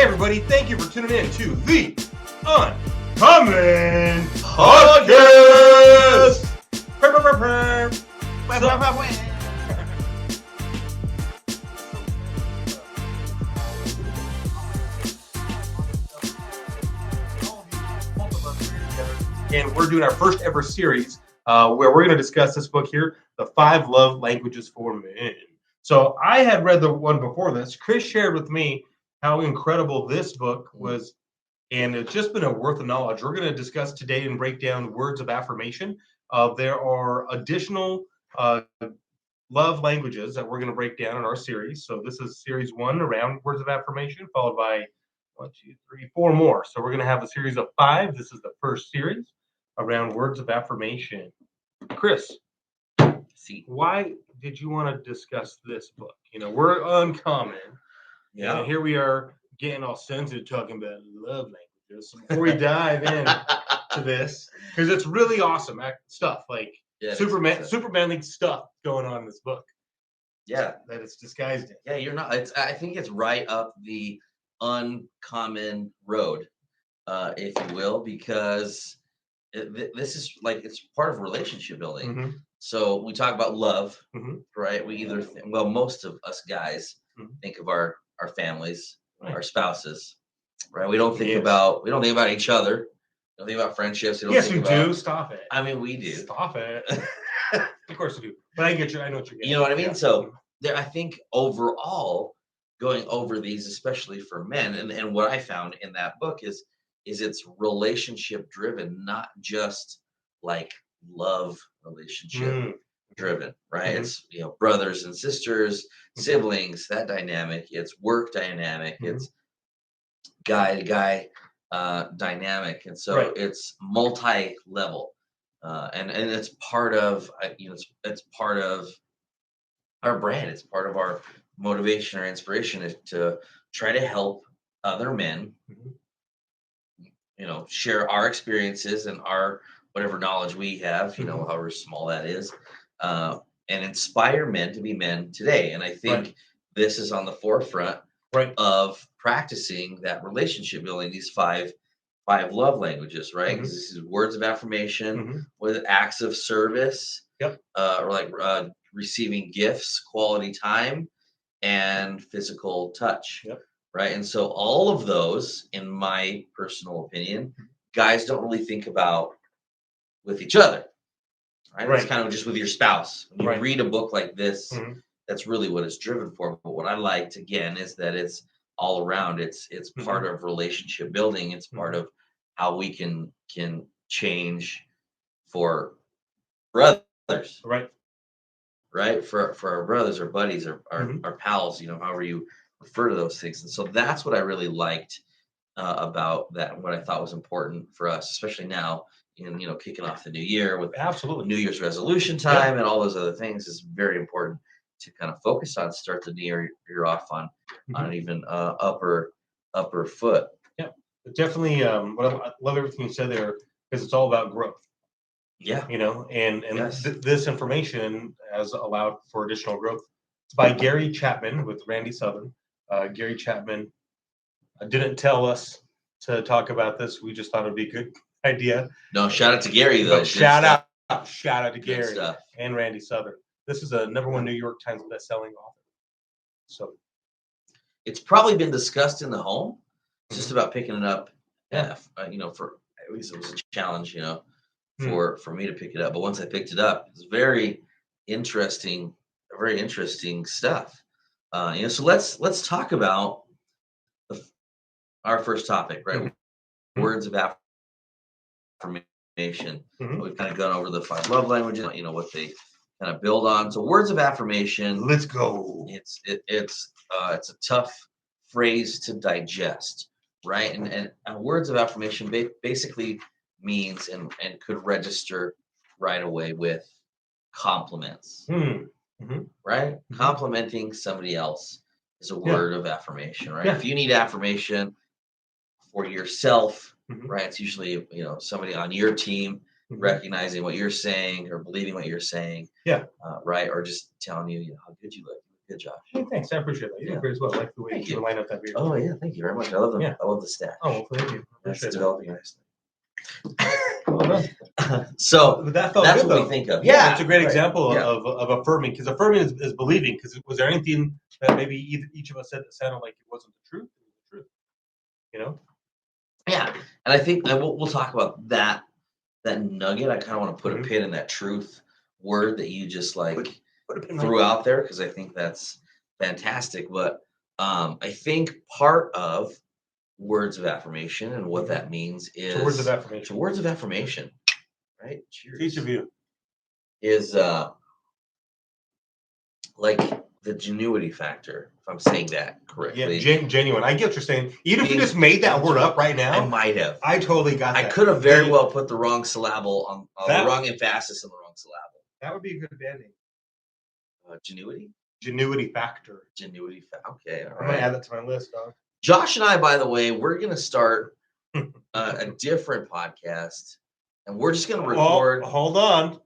Hey everybody, thank you for tuning in to the Uncommon Podcast. And we're doing our first ever series where we're going to discuss this book here, The 5 Love Languages for Men. So I had read the one before this. Chris shared with me how incredible this book was, and it's just been a worth of knowledge. We're going to discuss today and break down words of affirmation. There are additional love languages that we're going to break down in our series. So this is series 1 around words of affirmation, followed by 1, 2, 3, 4 more. So we're going to have a series of 5. This is the first series around words of affirmation. Chris, why did you want to discuss this book? You know, we're uncommon. Yeah. And here we are getting all sensitive talking about love languages. So before we dive in to this, because it's really awesome stuff, like Superman stuff going on in this book. Yeah. That it's disguised in. Yeah, you're not. I think it's right up the uncommon road, if you will, because this is like, it's part of relationship building. Mm-hmm. So we talk about love, mm-hmm. right? We either, most of us guys think of our families, our spouses, right? We don't think about each other. We don't think about friendships. Do. Stop it. I mean, we do. Stop it. Of course we do. But I get you. I know what you're getting. You know what I mean? Yeah. So I think overall, going over these, especially for men, and what I found in that book is it's relationship driven, not just like love relationship driven, right? Mm-hmm. It's, brothers and sisters, siblings, that dynamic. It's work dynamic. It's guy to guy dynamic, and so it's multi-level, and it's part of it's part of our brand. It's part of our motivation or inspiration is to try to help other men, share our experiences and our whatever knowledge we have, however small that is, and inspire men to be men today. And I think this is on the forefront of practicing that relationship building, these five love languages, right? Because this is words of affirmation with acts of service, or like receiving gifts, quality time, and physical touch. Right. And so all of those, in my personal opinion, guys don't really think about with each other. Right. It's kind of just with your spouse. When you read a book like this, that's really what it's driven for. But what I liked, again, is that it's all around. It's part of relationship building. It's part of how we can change for brothers. Right. For our brothers or buddies or our pals, however you refer to those things. And so that's what I really liked about that, and what I thought was important for us, especially now in kicking off the new year with New Year's resolution time and all those other things. Is very important to kind of focus on, start the new year off on an even upper foot. Yeah, but definitely. I love everything you said there, because it's all about growth. Yeah, and this information has allowed for additional growth. It's by Gary Chapman with Randy Southern. Gary Chapman didn't tell us to talk about this. We just thought it'd be a good idea. No, shout out to Gary though. But shout out to Gary and Randy Southern. This is a #1 New York Times best-selling author. So it's probably been discussed in the home. It's just about picking it up. Yeah, for at least it was a challenge, for me to pick it up. But once I picked it up, it's very interesting stuff. So let's talk about our first topic, right? Words of affirmation. We've kind of gone over the 5 love languages, what they kind of build on. So words of affirmation. Let's go. It's a tough phrase to digest, right? And words of affirmation basically means and could register right away with compliments. Right? Complimenting somebody else is a word of affirmation, right? If you need affirmation for yourself, right, it's usually somebody on your team recognizing what you're saying or believing what you're saying, right, or just telling you, how good you look Good, Josh. Hey, thanks. I appreciate that. You did great as well. I like the way you line up that beer. Oh yeah, thank you very much. I love them. Yeah. I love the stack. Oh, well, thank you. That's developing nicely. Well so that's what though. we think of. Yeah, it's a great example of affirming, because affirming is believing. Because was there anything that maybe each of us said that sounded like it wasn't the truth? It was the truth. You know? Yeah, and I think we'll talk about that nugget. I kind of want to put a pin in that truth word that you just threw out there, because I think that's fantastic. But I think part of words of affirmation and what that means is words of affirmation. Words of affirmation, right? Cheers. Each of you is like the genuity factor, if I'm saying that correctly. Yeah, genuine. I get what you're saying. Even if you just made that word up right now, I might have. I totally got that. I could have very well put the wrong syllable on the wrong emphasis on the wrong syllable. That would be a good band name. Genuity? Genuity factor. Genuity factor. Okay, all right. I'm going to add that to my list, dog. Josh and I, by the way, we're going to start a different podcast, and we're just going to record. Hold on.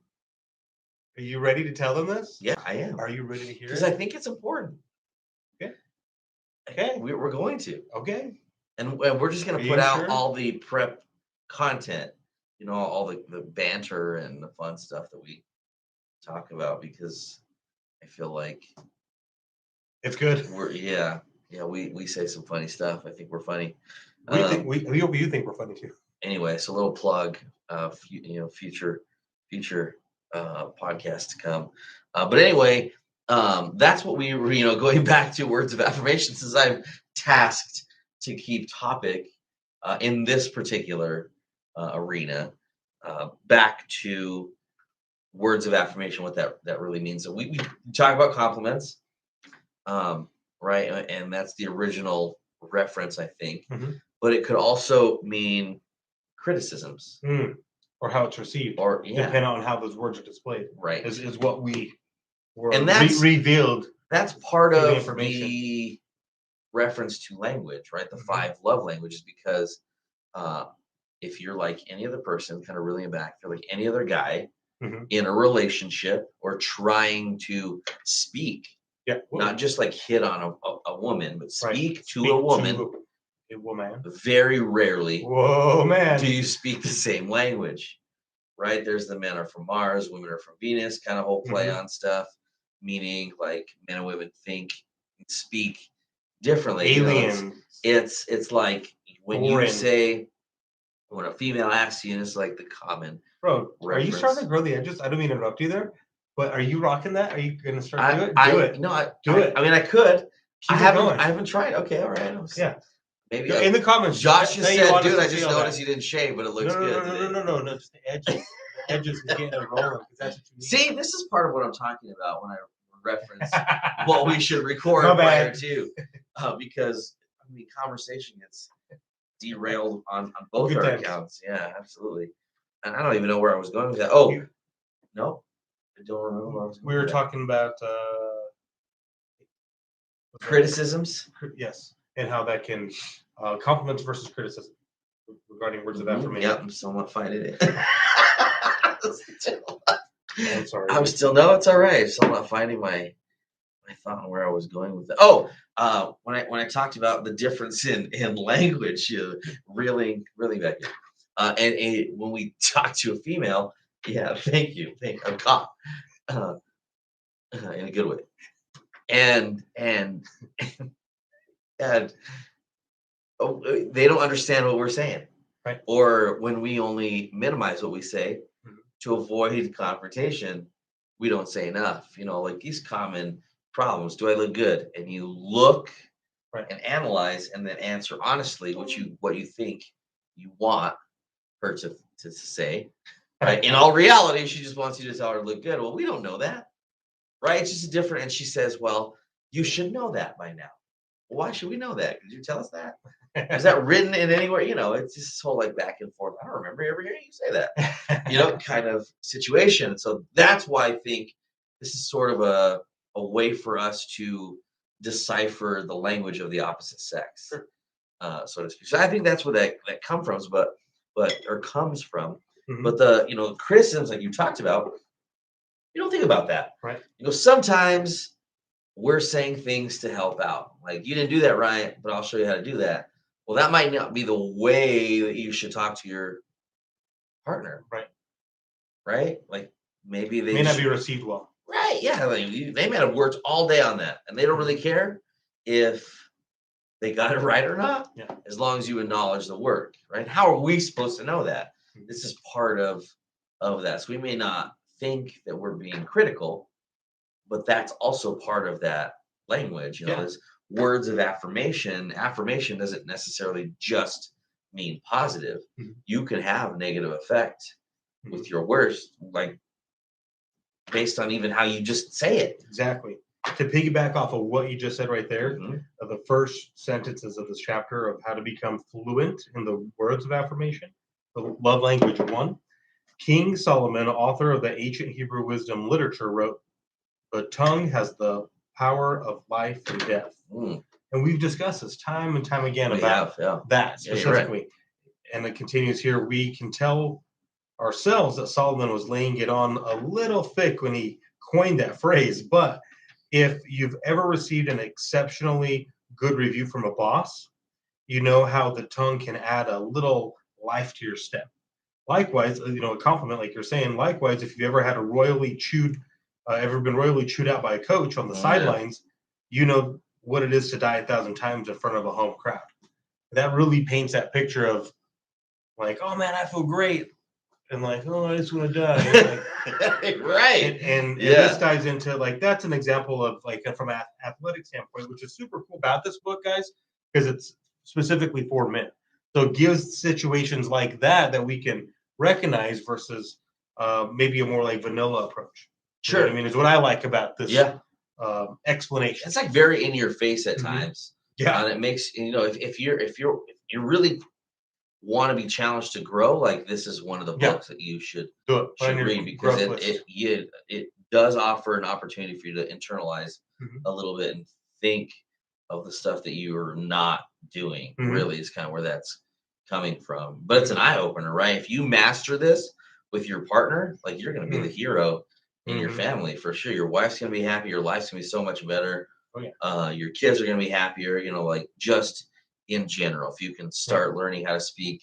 Are you ready to tell them this? Yeah, I am. Are you ready to hear it? Because I think it's important. Okay. We're going to. Okay. And we're just going to put out all the prep content, all the banter and the fun stuff that we talk about, because I feel like it's good. We say some funny stuff. I think we're funny. You think we're funny too. Anyway, so a little plug, future podcast to come. But anyway, that's what we were, going back to words of affirmation, since I'm tasked to keep topic in this particular arena, back to words of affirmation, what that really means. So we talk about compliments, right? And that's the original reference, I think. Mm-hmm. But it could also mean criticisms. Or how it's received, depending on how those words are displayed. Right. Is what we were revealed. That's part of the reference to language, right? The 5 love languages, because if you're like any other person, kind of reeling back, you're like any other guy in a relationship or trying to speak, not just like hit on a woman, but speak to a woman. Very rarely do you speak the same language, right? There's the men are from Mars, women are from Venus, kind of whole play on stuff, meaning like men and women think and speak differently. Aliens. It's like when you say, when a female asks you, and it's like the common. Bro, reference. Are you starting to grow the edges? I don't mean to interrupt you there, but are you rocking that? Are you going to start to do it? Do it. No, do it. I mean, I could. I haven't tried. Okay, all right. Yeah. Maybe in the comments. Josh just said, dude, I just noticed you didn't shave, but it looks good. No. Just the edges. The edges is getting it rolling. That's what you need. See, this is part of what I'm talking about when I reference what we should record prior to. Because, conversation gets derailed on both our accounts. Yeah, absolutely. And I don't even know where I was going with that. Oh, no. I don't remember where I was going. We were talking about criticisms. Yes. And how that can compliments versus criticism regarding words of affirmation. Yep, I'm still not finding it. I'm sorry. It's all right. I'm still not finding my thought on where I was going with it. Oh, when I talked about the difference in language, reeling back in. And when we talk to a female, thank you. I'm caught in a good way. And they don't understand what we're saying, right? Or when we only minimize what we say to avoid confrontation, we don't say enough. Like these common problems. Do I look good? And you look and analyze, and then answer honestly what you think you want her to say. Right? In all reality, she just wants you to tell her to look good. Well, we don't know that, right? It's just different. And she says, "Well, you should know that by now." Why should we know that? Could you tell us that? Is that written in anywhere? It's just this whole like back and forth. I don't remember ever hearing you say that, kind of situation. So that's why I think this is sort of a way for us to decipher the language of the opposite sex, so to speak. So I think that's where that comes from. But the criticisms like you talked about, you don't think about that, right? Sometimes we're saying things to help out. Like, you didn't do that right, but I'll show you how to do that. Well, that might not be the way that you should talk to your partner, Right. right? Like, maybe they May not just, be received well. right, yeah. Like, they may have worked all day on that, and they don't really care if they got it right or not, Yeah. as long as you acknowledge the work, right? How are we supposed to know that? This is part of that. So we may not think that we're being critical, but that's also part of that language. You know, Yeah. there's words of affirmation. Affirmation doesn't necessarily just mean positive. Mhm. You can have negative effect Mhm. with your words, like based on even how you just say it. Exactly. To piggyback off of what you just said right there, Mhm. the first sentences of this chapter of how to become fluent in the words of affirmation, the love language one, King Solomon, author of the ancient Hebrew wisdom literature, wrote, "The tongue has the power of life and death." Mm, And we've discussed this time and time again we about have, yeah. that Yeah, you're right. specifically. And it continues here. We can tell ourselves that Solomon was laying it on a little thick when he coined that phrase. But if you've ever received an exceptionally good review from a boss, you know how the tongue can add a little life to your step. Likewise, a compliment, like you're saying. Likewise, if you've ever had ever been royally chewed out by a coach on the Yeah. sidelines, you know what it is to die 1,000 times in front of a home crowd. That really paints that picture of like, oh man, I feel great, and like, oh, I just want to die. Like, right. and Yeah. this ties into like that's an example of like from an athletic standpoint, which is super cool about this book, guys, because it's specifically for men. So it gives situations like that we can recognize versus maybe a more like vanilla approach. You know Sure. what I mean, is what I like about this Yeah. explanation. It's like very in your face at Mhm. times. Yeah. And it makes, if you really want to be challenged to grow, like, this is one of the Yeah. books that you should Do it. Put on your read, because growth list. it does offer an opportunity for you to internalize Mhm. a little bit and think of the stuff that you are not doing. Mhm. Really is kind of where that's coming from. But it's an eye opener, right? If you master this with your partner, like, you're going to be the hero in your Mhm. family for sure. Your wife's going to be happy. Your life's going to be so much better. Oh yeah. Your kids are going to be happier. Like, just in general, if you can start learning how to speak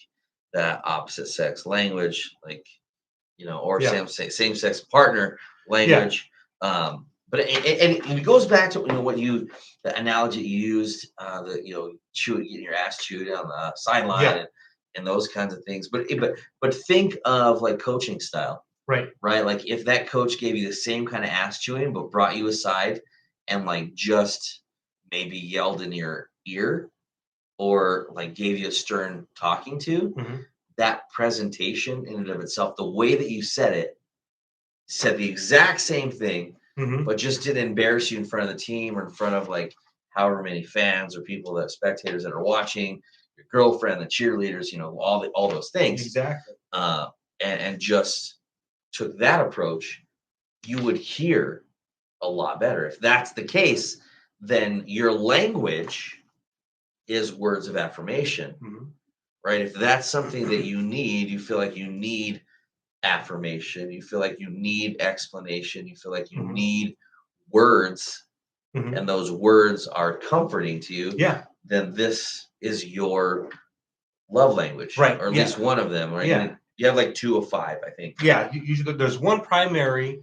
that opposite sex language, like, or Yeah. same sex partner Yeah. language. But it goes back to the analogy you used, getting your ass chewed on the sideline, Yeah. and those kinds of things. But think of like coaching style, Right. right? Like, if that coach gave you the same kind of ass chewing, but brought you aside and like just maybe yelled in your ear, or like gave you a stern talking to, Mhm. that presentation in and of itself, the way that you said the exact same thing, Mhm. but just didn't embarrass you in front of the team or in front of like however many fans or spectators that are watching, your girlfriend, the cheerleaders, all those things, Exactly. and just took that approach, you would hear a lot better. If that's the case, then your language is words of affirmation, Mhm. right? If that's something that you feel like you need affirmation, you feel like you need explanation, you feel like you Mhm. need words, Mhm. and those words are comforting to you, Yeah. then this is your love language, Right. or at Yeah. least one of them, right? Yeah. You have like 2 of 5, I think. Yeah. Usually, there's one primary.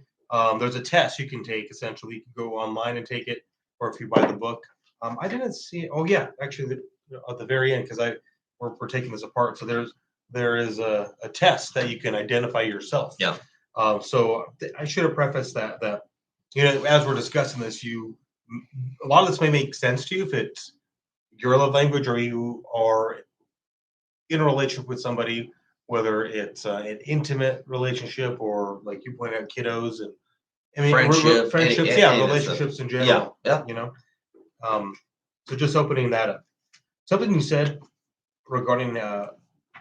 There's a test you can take. Essentially, you can go online and take it, or if you buy the book. I didn't see. Oh yeah, actually, at the very end, because we're taking this apart. So there is a test that you can identify yourself. Yeah. I should have prefaced that as we're discussing this, a lot of this may make sense to you if it's your love language or you are in a relationship with somebody, whether it's an intimate relationship or like you pointed out, kiddos, and I mean friendships, yeah, any of that stuff. relationships in Yeah, general. yeah. Um, so just opening that up. Something you said regarding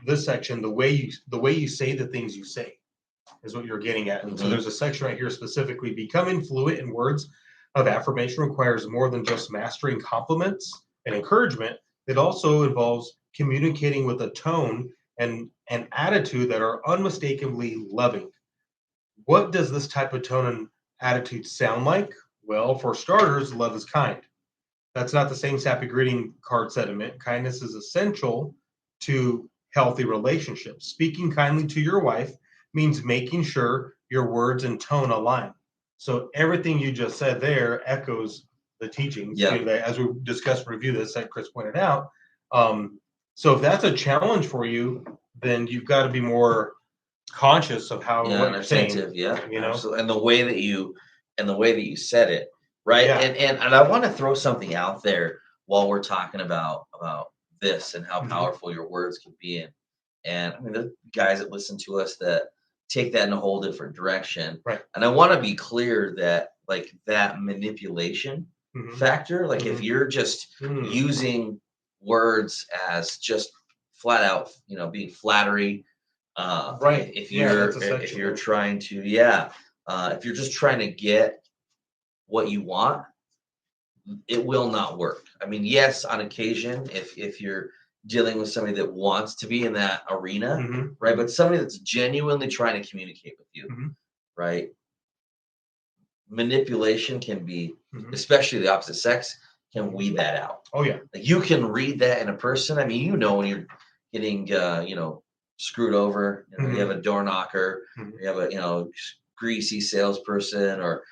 this section, the way you say the things you say is what you're getting at. And so Mhm. there's a section right here specifically. Becoming fluent in words of affirmation requires more than just mastering compliments and encouragement. It also involves communicating with a tone and an attitude that are unmistakably loving. What does this type of tone and attitude sound like? Well, for starters, love is kind. That's not the same sappy greeting card sentiment. Kindness is essential to healthy relationships. Speaking kindly to your wife means making sure your words and tone align. So everything you just said there echoes the teachings. Yeah. As we discussed and review this, like Chris pointed out. So if that's a challenge for you, then you've got to be more conscious of how what you're saying. Yeah, Absolutely. and the way that you said it, right? Yeah. And I want to throw something out there while we're talking about this and how Mhm. powerful your words can be. And I mean, the guys that listen to us that take that in a whole different direction. Right. And I want to be clear that like that manipulation Mhm. factor, like if Mhm. you're just using words as just flat out, being flattery. Right. If Yeah, you're that's a section if you're there. trying to, if you're just trying to get what you want, it will not work. I mean, yes, on occasion, if you're dealing with somebody that wants to be in that arena, Mhm. right? But somebody that's genuinely trying to communicate with you, Mhm. right? Manipulation can be, Mhm. especially the opposite sex, can weed that out. Oh yeah. Like you can read that in a person. I mean, when you're getting, screwed over. You have a door knocker. Mhm. You have a, greasy salesperson, or,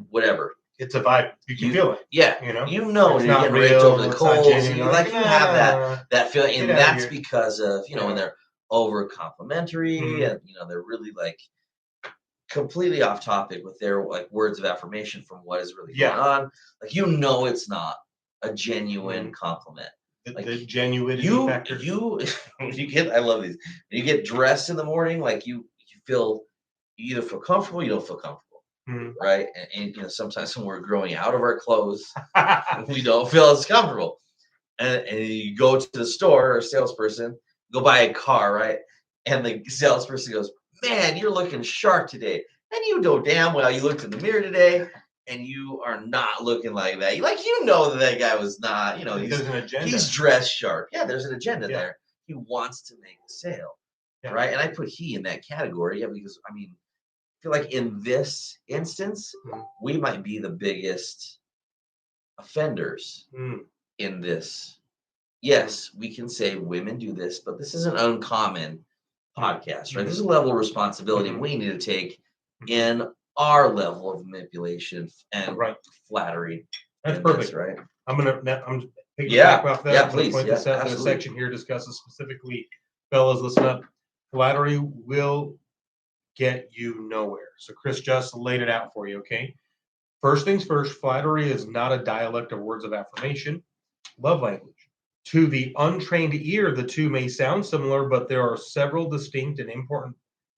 whatever. It's a vibe. You can feel it. Yeah, You know, when it's you're not getting raked over the real. It's not coals. genuine. You You're like, you have nah, that feeling, get and out of that's here. because of when they're over complimentary, Mhm. and they're really like completely off topic with their like words of affirmation from what is really going on. Like it's not a genuine compliment. Like The genuinity you factor. when you get, I love these. When you get dressed in the morning, like you feel, you either feel comfortable, you don't feel comfortable, Mhm. right? And sometimes when we're growing out of our clothes, we don't feel as comfortable. And you go to the store, or salesperson, go buy a car, right? And the salesperson goes, "Man, you're looking sharp today." And you know damn well you looked in the mirror today, and you are not looking like that. That guy was not. There's an agenda. He's dressed sharp. Yeah, there's an agenda Yeah. there. He wants to make a sale, Yeah. right? And I put he in that category, because I mean, I feel like in this instance, we might be the biggest offenders in this. Yes, we can say women do this, but this is an uncommon podcast, right? There's a level of responsibility we need to take in our level of manipulation and flattery. That's perfect. This, right? I'm picking back off that. I'm please. gonna point this out. This section here discusses specifically, fellas, listen up. Flattery will get you nowhere. So Chris just laid it out for you, okay? First things first, flattery is not a dialect of words of affirmation, love language. To the untrained ear, the two may sound similar, but there are several distinct and important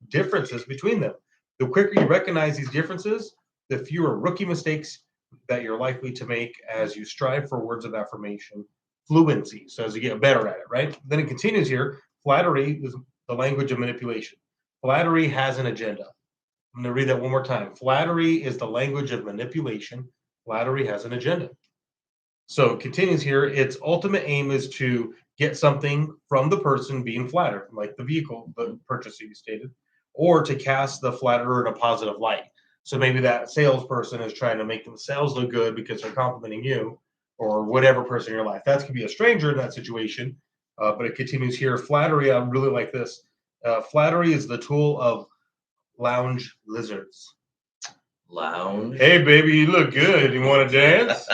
differences between them. The quicker you recognize these differences, the fewer rookie mistakes that you're likely to make as you strive for words of affirmation fluency. So as you get better at it, right? Then it continues here. Flattery is the language of manipulation. Flattery has an agenda. I'm going to read that one more time. Flattery is the language of manipulation. Flattery has an agenda. So it continues here. Its ultimate aim is to get something from the person being flattered, like the vehicle, the purchase you stated, or to cast the flatterer in a positive light. So maybe that salesperson is trying to make themselves look good because they're complimenting you, or whatever person in your life. That could be a stranger in that situation. But it continues here. Flattery, I really like this. Flattery is the tool of lounge lizards. Lounge. Hey, baby, you look good. You want to dance?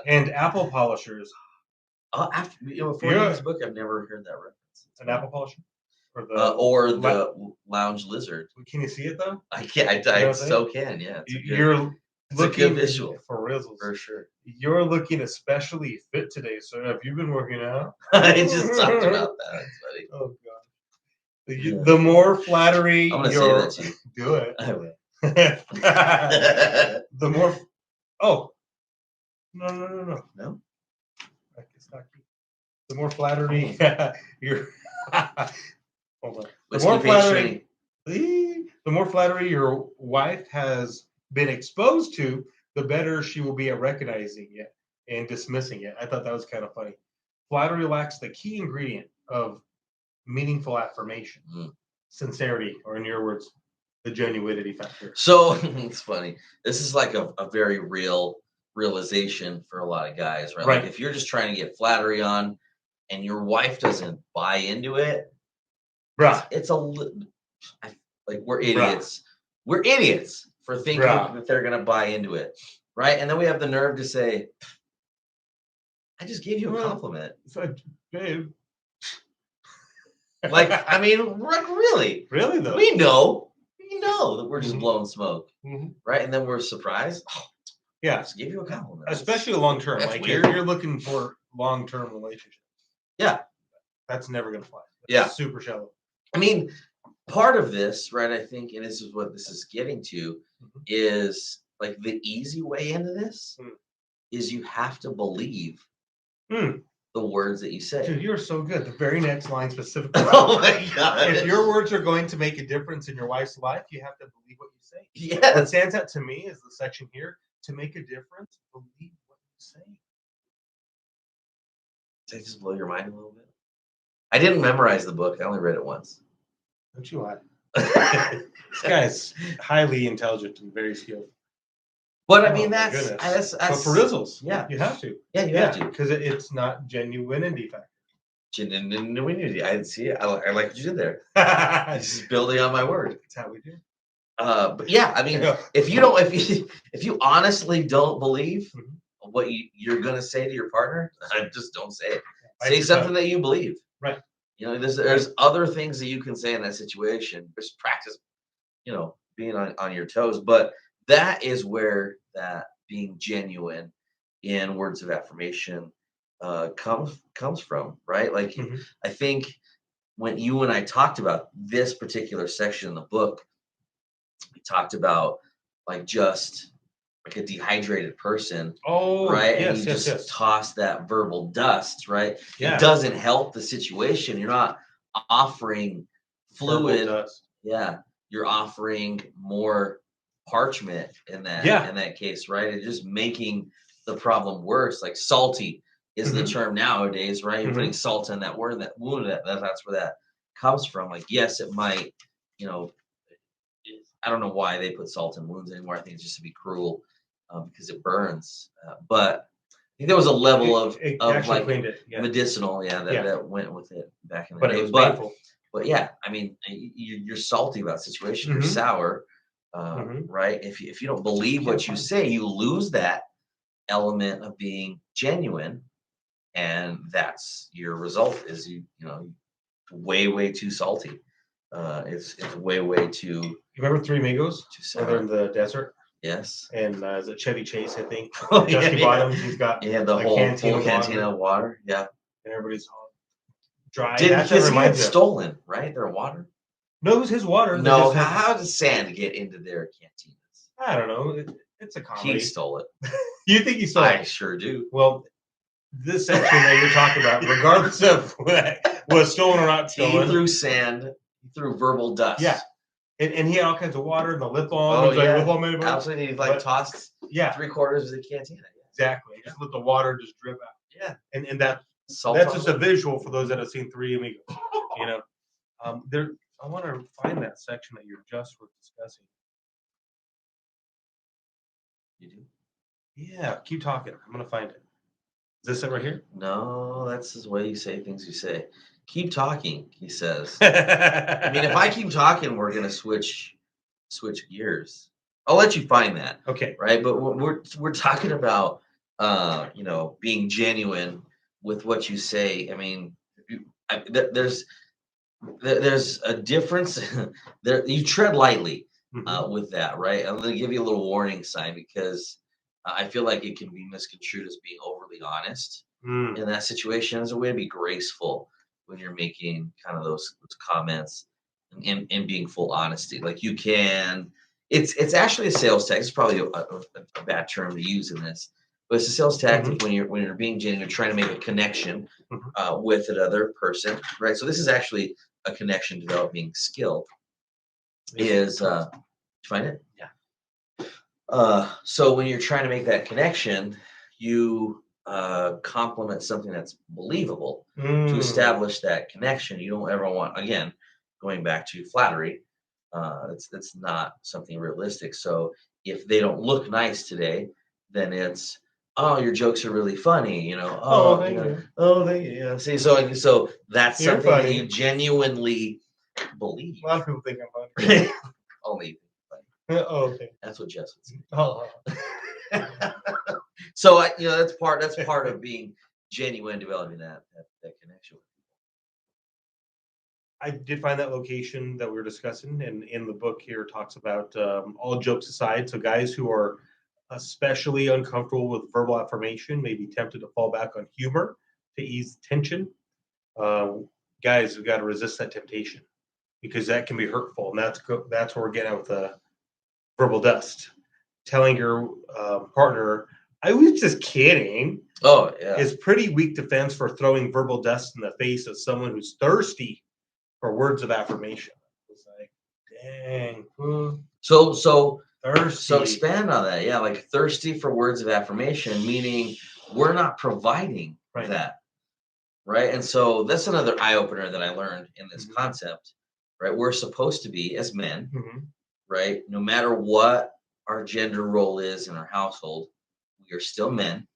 And apple polishers. Before this book, I've never heard that reference. An apple polisher? Or the lounge lizard. Can you see it though? I can't. I so can. Yeah. You're looking a good visual for rizzles. For sure. You're looking especially fit today. So have you been working out? I just talked about that. That's funny. Oh god. The more flattery I'm gonna say that to you. Do it. I will. The more. Oh. No. No. It's not cute. The more flattery you're. Hold on. The more flattery your wife has been exposed to, the better she will be at recognizing it and dismissing it. I thought that was kind of funny. Flattery lacks the key ingredient of meaningful affirmation, sincerity, or in your words, the genuinity factor. So it's funny. This is like a very real realization for a lot of guys, right? Like Right. if you're just trying to get flattery on and your wife doesn't buy into it, Bruh. it's like we're Bruh. idiots. We're idiots for thinking Bruh. that they're gonna buy into it, right? And then we have the nerve to say, "I just gave you a compliment." So, babe. Like, I mean, really, Really though. we know that we're just Mhm. blowing smoke, Mhm. right? And then we're surprised. Oh, I Yeah, just gave you a compliment. especially long term. That's Like weird. you're looking for long term relationships. Yeah, That's never gonna fly. That's Yeah. super shallow. I mean, part of this, right? I think, and this is what this is getting to, Mhm. is like the easy way into this Mm. is you have to believe Mm. the words that you say. Dude, you're so good. The very next line specifically. Oh my god! If your words are going to make a difference in your wife's life, you have to believe what you say. What yes, stands out to me is the section here: to make a difference, believe what you say. did I just blow your mind a little bit? I didn't memorize the book. I only read it once. Don't you lie. This guy's highly intelligent and very skilled. But I Oh mean, my that's, goodness. that's, But that's for Rizzles, yeah. you have to. Yeah, you have to. Because it's not genuinity factor. I see it. I like what you did there. That's This is building on my word. how we do. But yeah, I mean, Yeah. if you honestly don't believe Mhm. what you're gonna say to your partner, just don't say it. Bite Say your something tongue. that you believe. Right. You know, there's other things that you can say in that situation. Just practice, being on your toes. But that is where that being genuine in words of affirmation comes from, right? Like Mhm. I think when you and I talked about this particular section in the book, we talked about like just like a dehydrated person, Oh, right? And yes, you yes, just yes. toss that verbal dust, right? Yeah. It doesn't help the situation. You're not offering Verbal fluid. dust. Yeah, you're offering more parchment in that Yeah. in that case, right? It's just making the problem worse. Like salty is the Mhm. term nowadays, right? You're putting Mhm. salt in that word, that wound. That's where that comes from. Like, yes, it might, you know, I don't know why they put salt in wounds anymore. I think it's just to be cruel because it burns. But I think there was a level It of actually like cleaned it. Yeah. medicinal, that Yeah. that went with it back in the But day. it was painful. But yeah, I mean, you're salty about the situation. You're Mhm. sour, Mhm. right? If you don't believe Can't what you find- say, you lose that element of being genuine, and that's your result. Is way too salty. It's way too You remember Three Amigos? Where they're in sour. the desert? Yes. And is it Chevy Chase, I think? Oh, Dusty yeah. Bottoms. He's got Yeah, the a whole canteen full of canteen water, of water. Yeah. and everybody's all dry. Did That's what his it get reminds me of. stolen, right? Their water? No, it was his water. They No, just had, how does sand get into their cantinas? I don't know. It's a He comedy. stole it. You think he stole I it? sure do. Well, this section that you're talking about, regardless of what was stolen or not He stolen, threw sand. He threw verbal dust. yeah. And he had all kinds of water and the lip balm. Oh, He was like, yeah. lip balm, anybody? Absolutely. He like But- tossed Yeah, 3/4 of the cantina. exactly. Just let the water just drip out. Yeah. And that's Salt that's on just a it. visual for those that have seen Three Amigos. You know, there. I want to find that section that you're just were discussing. You do? Yeah, keep talking. I'm gonna find it. Is this it right here? No, that's the way you say things you say. Keep talking, he says. I mean, if I keep talking, we're gonna switch gears. I'll let you find that, Okay. right? But we're talking about being genuine with what you say. I mean, there's a difference. There, you tread lightly Mhm. with that, right? I'm going to give you a little warning sign because I feel like it can be misconstrued as being overly honest Mm. in that situation. As a way to be graceful when you're making kind of those comments and being full honesty. Like you can, it's actually a sales tactic. It's probably a bad term to use in this, but it's a sales tactic when you're being genuine, you're trying to make a connection with another person, right? So this is actually a connection developing skill. Is you find it? Yeah. So when you're trying to make that connection, you complement something that's believable to Mm. establish that connection. You don't ever want, again, going back to flattery, It's not something realistic. So if they don't look nice today, then it's, oh, your jokes are really funny, Oh, oh, thank you. oh, thank you. See, so that's You're something that funny. you genuinely believe. A lot of people think I'm funny. Only Oh, okay. that's what Jess would say. Oh. So that's part of being genuine, developing that connection. I did find that location that we were discussing, and in the book here talks about all jokes aside. So guys who are especially uncomfortable with verbal affirmation may be tempted to fall back on humor to ease tension. Uh, Guys, we've got to resist that temptation because that can be hurtful, and that's where we're getting at with the verbal dust. Telling your partner, "I was just kidding," Oh yeah, is pretty weak defense for throwing verbal dust in the face of someone who's thirsty for words of affirmation. It's like, dang. So Thirsty. expand on that. Yeah, like thirsty for words of affirmation, meaning we're not providing that, right? And so that's another eye opener that I learned in this concept, right? We're supposed to be, as men, right? No matter what our gender role is in our household, we are still men.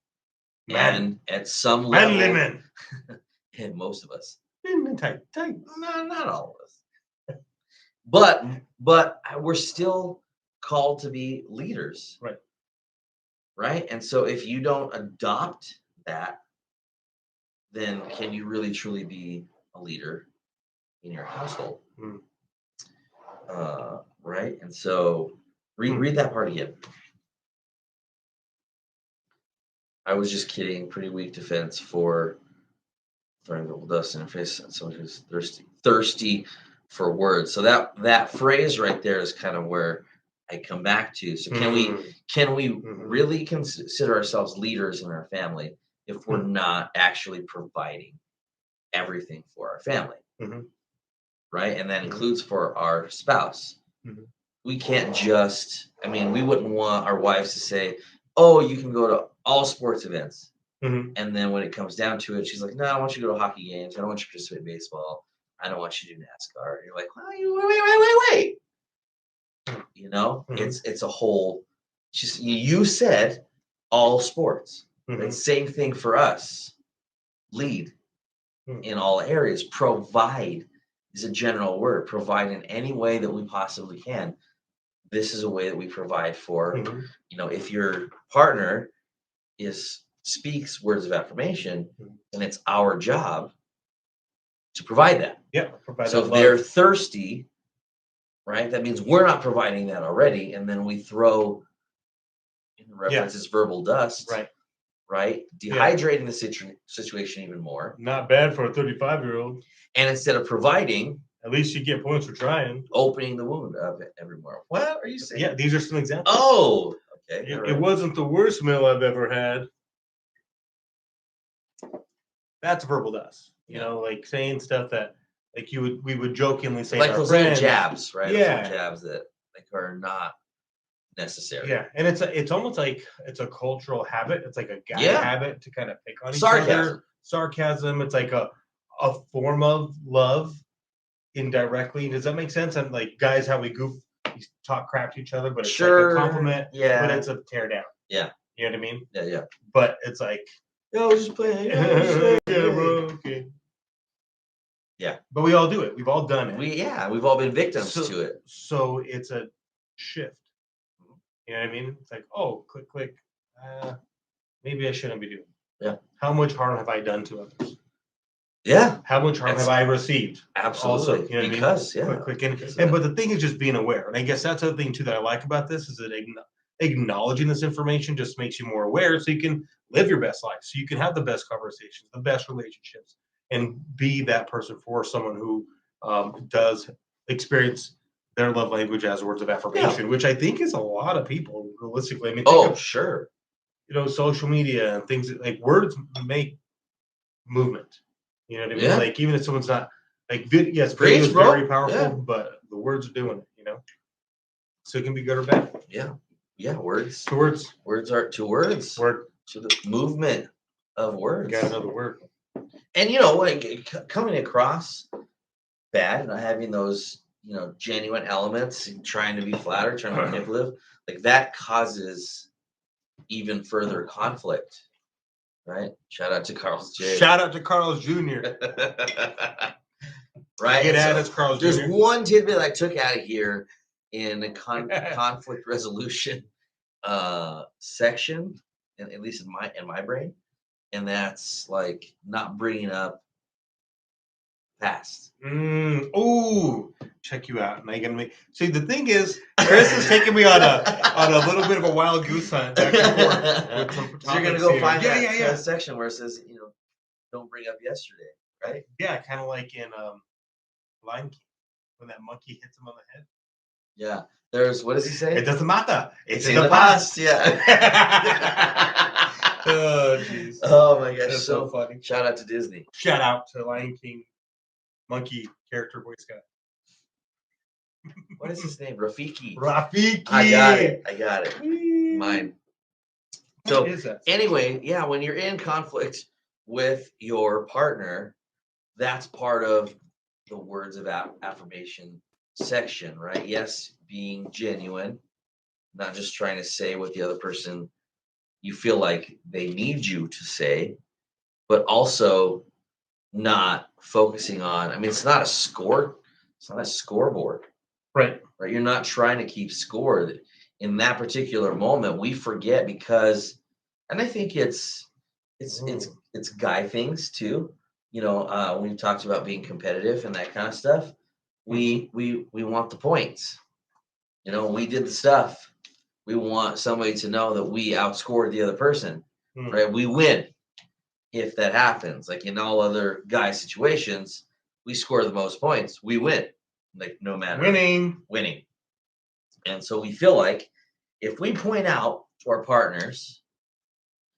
And at some level, men. and most of us, Tight. not all of us, but we're still called to be leaders, right? And so if you don't adopt that, then can you really truly be a leader in your household? Right? And so read that part again. I was just kidding. Pretty weak defense for throwing verbal dust in the face of someone who's thirsty for words. So that phrase right there is kind of where I come back to. So can we really consider ourselves leaders in our family if we're not actually providing everything for our family? Right? And that includes for our spouse. We can't just, we wouldn't want our wives to say, oh, you can go to all sports events. And then when it comes down to it, she's like, no, I want you to go to hockey games. I don't want you to participate in baseball. I don't want you to do NASCAR. And you're like, well, wait. It's a whole, you said all sports. And same thing for us. Lead in all areas. Provide is a general word. Provide in any way that we possibly can. This is a way that we provide for, if your partner speaks words of affirmation, and it's our job to provide that. Yeah. So if they're thirsty, right, that means we're not providing that already, and then we throw in references verbal dust, right, dehydrating the situation even more. Not bad for a 35-year-old. And instead of providing, at least you get points for trying. Opening the wound up every more. What are you saying? Yeah, these are some examples. Oh, okay. It wasn't the worst meal I've ever had. That's verbal dust. Like saying stuff that we would jokingly say like to our those friends. Little jabs, right? Yeah. Those little jabs that are not necessary. Yeah, and it's almost like it's a cultural habit. It's like a guy habit to kind of pick on each other. Sarcasm. It's like a form of love indirectly. Does that make sense? And like guys, how we talk crap to each other, but it's like a compliment. Yeah, but it's a tear down. Yeah, you know what I mean. Yeah. But it's like, yo, just play. Yeah, bro. Okay. Yeah, but we all do it. We've all done it. We've all been victims to it. So it's a shift. You know what I mean? It's like, oh, click. Maybe I shouldn't be doing it. Yeah. How much harm have I done to others? Yeah. How much harm have I received? Absolutely. Also, you know because, what I mean? Click. But the thing is just being aware. And I guess that's the other thing, too, that I like about this is that acknowledging this information just makes you more aware so you can live your best life. So you can have the best conversations, the best relationships, and be that person for someone who does experience their love language as words of affirmation, which I think is a lot of people, realistically. I mean, sure. Social media and things like words make movement. You know what I mean? Like even if someone's not like video is very powerful, but the words are doing it. So it can be good or bad. Yeah. Words. To words. Words are to words. Word to the movement of words. Got another word. And like coming across bad, not having those genuine elements and trying to be flattered, trying to be manipulative, like that causes even further conflict, right? Shout out to Carl's J. Shout out to Carl's Jr. Right? Get at us, Carl's There's Jr. one tidbit I took out of here in the conflict resolution section, and at least in my brain, and that's like not bringing up past. Ooh, check you out. Now you're gonna make. See, the thing is, Chris is taking me on a little bit of a wild goose hunt back and forth with some So you're gonna go here. find that section where it says, don't bring up yesterday, right? Yeah, kind of like in Lion King when that monkey hits him on the head. Yeah. There's, what does he say? It doesn't matter. It's in the past. Yeah. Oh, jeez. Oh my gosh, that's so funny. Shout out to Disney. Shout out to Lion King monkey character Boy Scout. What is his name? Rafiki. I got it. Mine. So anyway, yeah, when you're in conflict with your partner, that's part of the words of affirmation section, right? Yes, being genuine, not just trying to say what the other person you feel like they need you to say, but also not focusing on, it's not a score, it's not a scoreboard. Right. You're not trying to keep score. In that particular moment, we forget because, and I think it's guy things too. We've talked about being competitive and that kind of stuff. We want the points. We did the stuff. We want somebody to know that we outscored the other person, right? We win if that happens. Like in all other guy situations, we score the most points, we win. Like no matter winning. And so we feel like if we point out to our partners,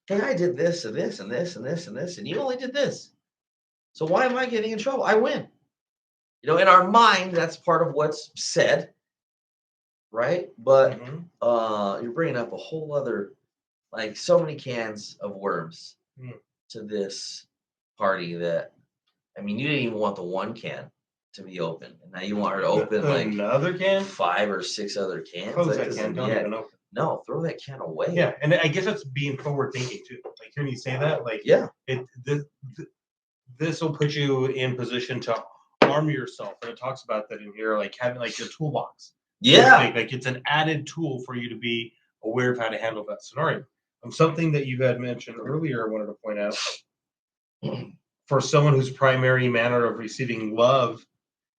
hey, I did this and this and this and this and this, and you only did this. So why am I getting in trouble? I win. In our mind, that's part of what's said, right? But you're bringing up a whole other, like so many cans of worms to this party that, you didn't even want the one can to be open, and now you want her to open like another can, 5 or 6 other cans. Close that can. Don't even open. No, throw that can away. Yeah, and I guess that's being forward thinking too. Like hearing you say that, like this will put you in position to arm yourself, and it talks about that in here, like having like your toolbox. Yeah, like it's an added tool for you to be aware of how to handle that scenario. Something that you had mentioned earlier, I wanted to point out, for someone whose primary manner of receiving love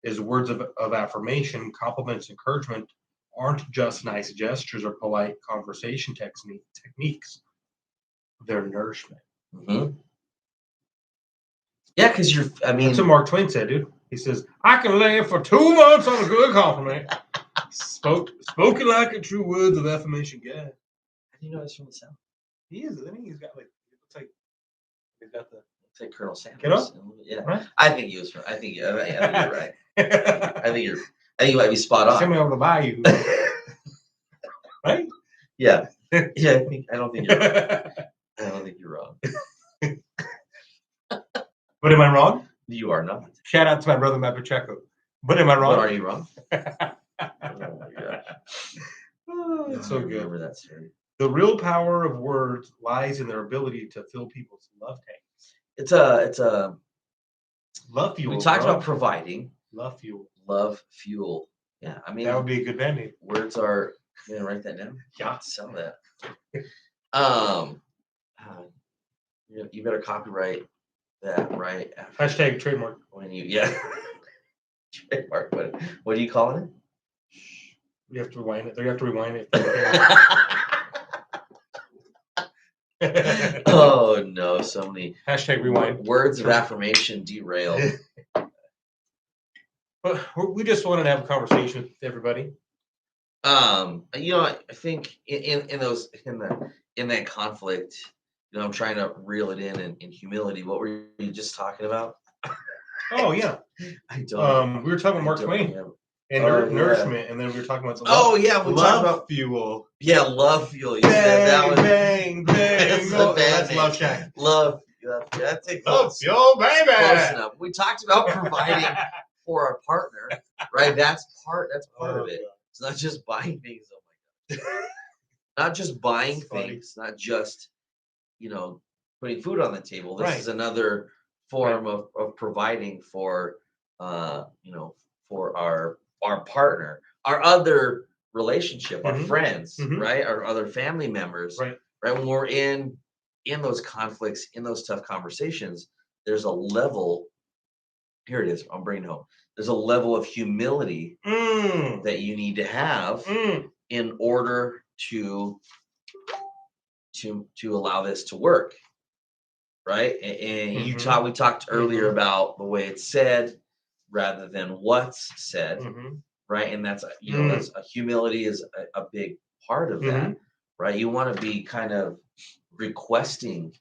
is words of affirmation, compliments, encouragement aren't just nice gestures or polite conversation techniques. They're nourishment. Yeah, because that's what Mark Twain said, dude. He says, I can lay for 2 months on a good compliment. Spoken like a true words of affirmation guy. How do you know that's from the South? He is, isn't he? He's got like, it looks like he's got the. It's like Colonel Sanders. Yeah, right? I think he was from. I think you're right. I think you might be spot on. Send me over to bayou. Right? Yeah. Yeah. I don't think you're wrong. But am I wrong? You are not. Shout out to my brother Matt Pacheco. But am I wrong? But are you wrong? Oh my gosh. Oh, it's so good. Remember that story. The real power of words lies in their ability to fill people's love tanks. It's a love fuel. We talked about providing love fuel. Love fuel. Yeah, that would be a good band name. Words are. You gonna write that down? Yeah, sell that. You better copyright that right after. Hashtag trademark. When you trademark. What are you calling it? You have to rewind it. They have to rewind it. Oh no, so many hashtag rewind words of affirmation derailed. But we just wanted to have a conversation with everybody. I think in that conflict, I'm trying to reel it in humility. What were you just talking about? Oh yeah, I don't. We were talking about Mark Twain and nourishment, and then we were talking about we talked about fuel. Yeah, love fuel. You bang, said that was bang. That's Love Shack. Love. That's it. Love fuel, baby. Close enough. We talked about providing for our partner, right? That's part Oh, of it. God. It's not just buying things. Oh my God. Not just buying That's funny. things, not just, putting food on the table. This Right. is another form of providing for, for our partner, our other relationship, our Mhm. friends, Mhm. right? Our other family members, Right. right? When we're in those conflicts, in those tough conversations, there's a level. Here it is. I'm bringing it home. There's a level of humility Mm. that you need to have Mm. in order to allow this to work, right? And Mhm. we talked earlier Mhm. about the way it's said rather than what's said, Mhm. right? And that's Mm. that's a humility is a big part of that, Mhm. right? You want to be kind of requesting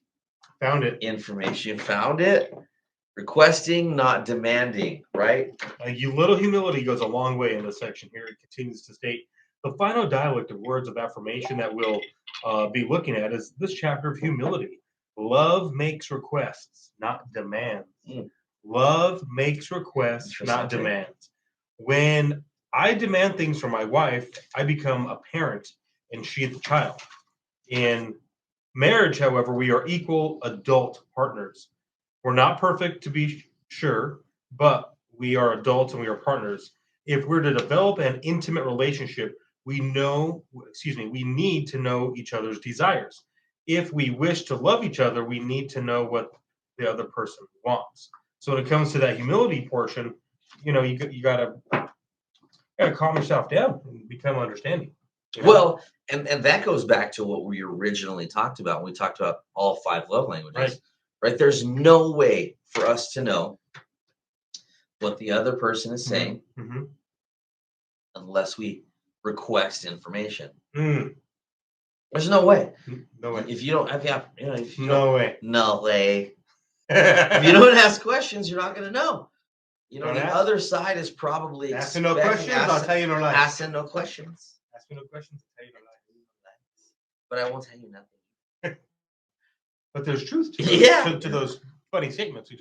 Found it. information. Found it. Requesting, not demanding, right? You little humility goes a long way in this section here. It continues to state the final dialect of words of affirmation that we'll be looking at is this chapter of humility. Love makes requests, not demands. Mm. Love makes requests, not Interesting. demands. When I demand things from my wife, I become a parent and she the child. In marriage, however, we are equal adult partners. We're not perfect to be sure, but we are adults and we are partners. If we're to develop an intimate relationship, we need to know each other's desires. If we wish to love each other, we need to know what the other person wants. So when it comes to that humility portion, you gotta calm yourself down and become understanding. Well, and that goes back to what we originally talked about when we talked about all 5 love languages, right? There's no way for us to know what the other person is saying Mm-hmm. unless we request information. Mm. There's no way. No way. If you don't, if you No don't, way. no way. If you don't ask questions, you're not going to know. Don't The ask. other side is probably Asking no questions, I'll tell you no lies. asking no questions, Asking no questions, I'll tell you no lies. but I won't tell you nothing. But there's truth to Yeah. to those funny statements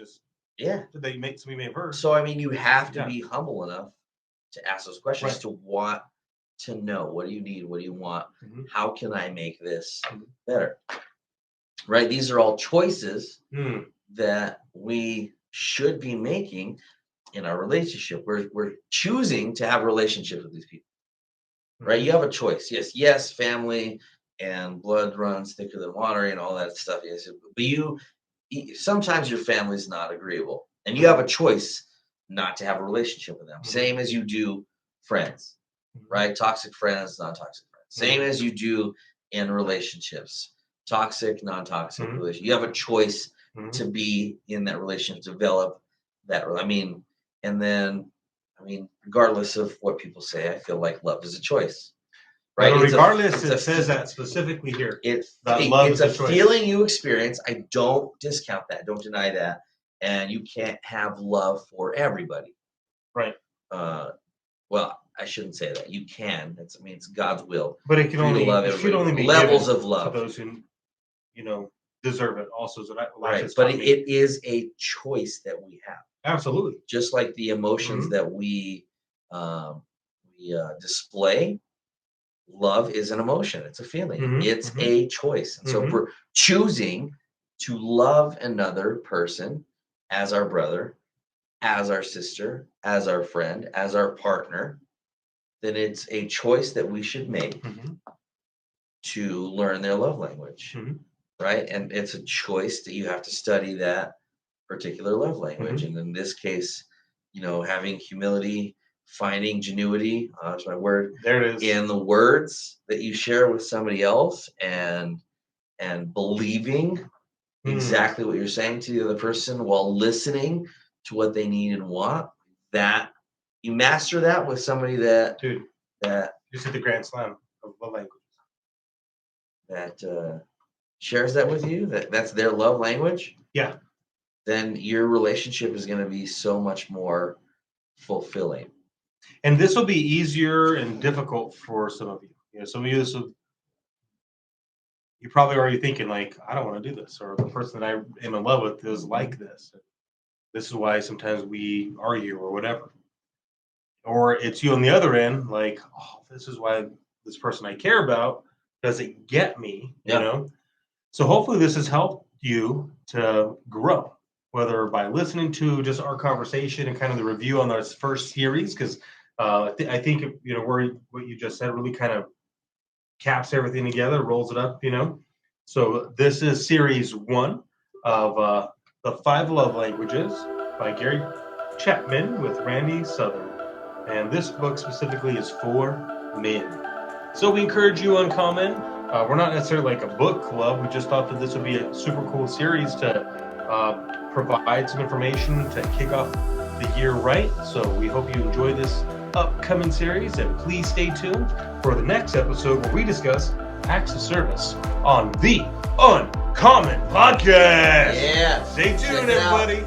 Yeah. somebody may have heard. So I mean, you have to Yeah. be humble enough to ask those questions, Right. to want to know what do you need, what do you want, Mhm. how can I make this Mhm. better, right? These are all choices Mm. that we should be making in our relationship. We're choosing to have relationships with these people, right? Mhm. You have a choice. Yes, family and blood runs thicker than water and all that stuff. Yes, but sometimes your family's not agreeable, and you have a choice not to have a relationship with them. Mhm. Same as you do friends, Mhm. right? Toxic friends, non-toxic friends. Same as you do in relationships. Toxic, non-toxic Mhm. relationship. You have a choice Mhm. to be in that relationship, develop that. Regardless of what people say, I feel like love is a choice, right? But regardless, It's it says that specifically here. That love it's is a a choice. feeling you experience. I don't discount that. Don't deny that. And you can't have love for everybody. Right. Well, I shouldn't say that. You can. It's God's will. But it should only be levels given of love to those who deserve it. Also, so that right. But it is a choice that we have. Absolutely. Just like the emotions that we display. Love is an emotion. It's a feeling. It's a choice. And so if we're choosing to love another person as our brother, as our sister, as our friend, as our partner, then it's a choice that we should make to learn their love language, right? And it's a choice that you have to study that particular love language. And in this case, having humility, finding genuity, that's my word, there it is, in the words that you share with somebody else, and believing exactly what you're saying to the other person while listening to what they need and want. That you master that with somebody that just hit the grand slam of love language. That shares that with you, that's their love language. Yeah. Then your relationship is going to be so much more fulfilling. And this will be easier and difficult for some of you. Some of you, you're probably already thinking like, I don't want to do this, or the person that I am in love with is like this. This is why sometimes we argue or whatever. Or it's you on the other end, like, oh, this is why this person I care about doesn't get me, you know? So hopefully this has helped you to grow, whether by listening to just our conversation and kind of the review on our first series, because I think, you know, what you just said really kind of caps everything together, rolls it up, you know? So this is series 1 of The 5 Love Languages by Gary Chapman with Randy Southern. And this book specifically is for men. So we encourage you on comment. We're not necessarily like a book club. We just thought that this would be a super cool series to provide some information to kick off the year right. So we hope you enjoy this upcoming series, and please stay tuned for the next episode where we discuss acts of service on the Uncommon Podcast. Yeah. Stay tuned, everybody.